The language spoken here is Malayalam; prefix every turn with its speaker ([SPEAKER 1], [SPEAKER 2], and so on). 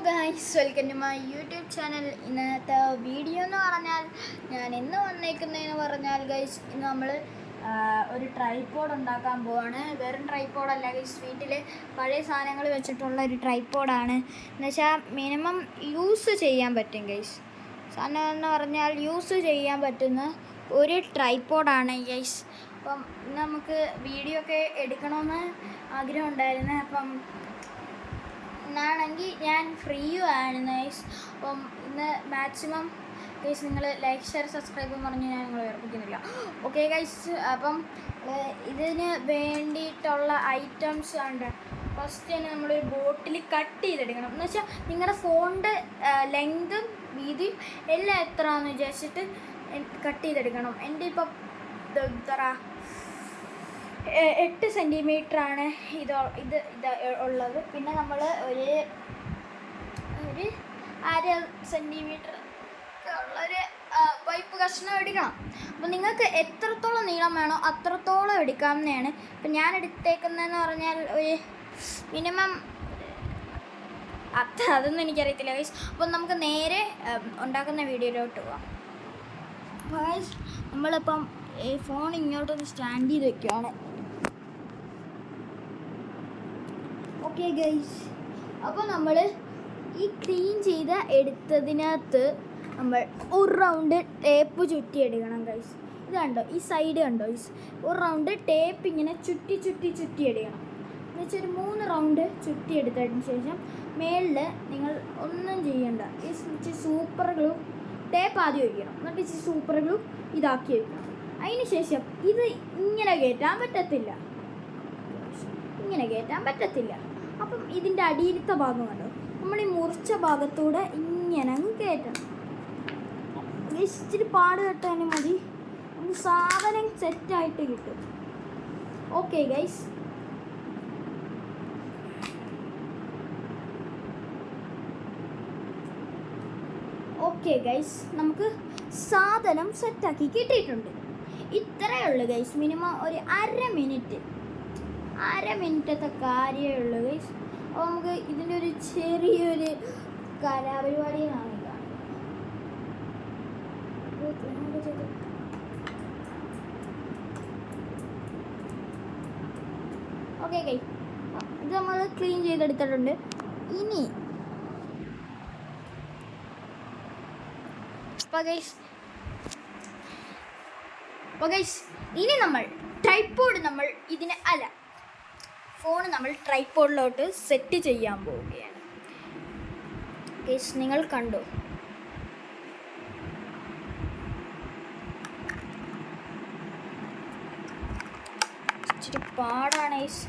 [SPEAKER 1] Guys, welcome to my YouTube channel. ഇന്നത്തെ വീഡിയോ എന്ന് പറഞ്ഞാൽ ഞാൻ ഇന്ന് വന്നേക്കുന്നതെന്ന് പറഞ്ഞാൽ ഗൈസ്, ഇന്ന് നമ്മൾ ഒരു ട്രൈപോഡ് ഉണ്ടാക്കാൻ പോവാണ്. വെറും ട്രൈപോഡല്ല ഗൈസ്, വീട്ടിൽ പഴയ സാധനങ്ങൾ വെച്ചിട്ടുള്ള ഒരു ട്രൈപോഡാണ്. എന്നുവെച്ചാൽ മിനിമം യൂസ് ചെയ്യാൻ പറ്റും ഗൈസ്. സാധനം എന്ന് പറഞ്ഞാൽ യൂസ് ചെയ്യാൻ പറ്റുന്ന ഒരു ട്രൈപോഡാണ് ഗൈസ്. അപ്പം ഇന്ന് നമുക്ക് വീഡിയോ ഒക്കെ എടുക്കണമെന്ന് ആഗ്രഹം ഉണ്ടായിരുന്നു. അപ്പം ഇന്നാണെങ്കിൽ ഞാൻ ഫ്രീയുമാണ് ഗൈസ്. അപ്പം ഇന്ന് മാക്സിമം ഗൈസ് നിങ്ങൾ ലൈക്ക് ഷെയർ സബ്സ്ക്രൈബ് പറഞ്ഞ് ഞാൻ നിങ്ങൾ ഉറപ്പിക്കുന്നില്ല. ഓക്കെ ഗൈസ്, അപ്പം ഇതിന് വേണ്ടിയിട്ടുള്ള ഐറ്റംസ് ഉണ്ട്. ഫസ്റ്റ് തന്നെ നമ്മളൊരു ബോട്ടിൽ കട്ട് ചെയ്തെടുക്കണം. എന്ന് വെച്ചാൽ നിങ്ങളുടെ ഫോണിൻ്റെ ലെങ്തും വീതിയും എല്ലാം എത്രയാണെന്ന് വിചാരിച്ചിട്ട് കട്ട് ചെയ്തെടുക്കണം. എൻ്റെ ഇപ്പം എത്ര 8 സെൻറ്റിമീറ്ററാണ് ഇത് ഉള്ളത്. പിന്നെ നമ്മൾ ഒരു 1/2 സെൻറ്റിമീറ്റർ ഉള്ളൊരു പൈപ്പ് കഷ്ണം എടുക്കണം. അപ്പോൾ നിങ്ങൾക്ക് എത്രത്തോളം നീളം വേണോ അത്രത്തോളം എടുക്കാവുന്നതാണ്. ഇപ്പം ഞാൻ എടുത്തേക്കുന്നതെന്ന് പറഞ്ഞാൽ ഒരു മിനിമം അതൊന്നും എനിക്കറിയത്തില്ല ഗൈസ്. അപ്പം നമുക്ക് നേരെ ഉണ്ടാക്കുന്ന വീഡിയോയിലോട്ട് പോവാം. ഗൈസ്, നമ്മളിപ്പം ഈ ഫോൺ ഇങ്ങോട്ടൊന്ന് സ്റ്റാൻഡ് ചെയ്ത് വെക്കുകയാണ്. ഓക്കെ ഗൈസ്, അപ്പോൾ നമ്മൾ ഈ ക്ലീൻ ചെയ്ത് എടുത്തതിനകത്ത് നമ്മൾ ഒരു റൗണ്ട് ടേപ്പ് ചുറ്റിയെടുക്കണം ഗൈസ്. ഇത് കണ്ടോ, ഈ സൈഡ് കണ്ടോ ഗൈസ്, ഒരു റൗണ്ട് ടേപ്പ് ഇങ്ങനെ ചുറ്റിയെടുക്കണം. എന്നുവെച്ചാൽ ഒരു 3 റൗണ്ട് ചുറ്റിയെടുത്തതിന് ശേഷം മേളിൽ നിങ്ങൾ ഒന്നും ചെയ്യണ്ട, ഈ സൂപ്പർ ഗ്ലൂ ടേപ്പ് ആദ്യം വയ്ക്കണം. എന്നിട്ട് ഈ സൂപ്പർ ഗ്ലൂ ഇതാക്കി വയ്ക്കണം. അതിന് ശേഷം ഇത് ഇങ്ങനെ കയറ്റാൻ പറ്റത്തില്ല. അപ്പം ഇതിൻ്റെ അടിയിലത്തെ ഭാഗം കണ്ടോ, നമ്മൾ ഈ മുറിച്ച ഭാഗത്തൂടെ ഇങ്ങനെ അങ്ങ് കയറ്റണം. ഇച്ചിരി പാട് കെട്ടാനും മതി, സാധനം സെറ്റായിട്ട് കിട്ടും. ഓക്കെ ഗൈസ്, നമുക്ക് സാധനം സെറ്റാക്കി കിട്ടിയിട്ടുണ്ട്. ഇത്രയേ ഉള്ളൂ ഗൈസ്. മിനിമം ഒരു അര മിനിറ്റത്തെ കാര്യമേ ഉള്ളൂ ഗൈസ്. അപ്പോൾ നമുക്ക് ഇതിൻ്റെ ഒരു ചെറിയൊരു കലാപരിപാടിയാണ് ഓക്കെ ഗൈസ്, ഇത് നമ്മൾ ക്ലീൻ ചെയ്തെടുത്തിട്ടുണ്ട്. ഇനി നമ്മൾ ട്രൈപോഡ് ഫോൺ നമ്മൾ ട്രൈപോഡിലോട്ട് സെറ്റ് ചെയ്യാൻ പോവുകയാണ് ഗൈസ്. നിങ്ങൾ കണ്ടോ, ഇച്ചിരി പാടാണ് ഗൈസ്.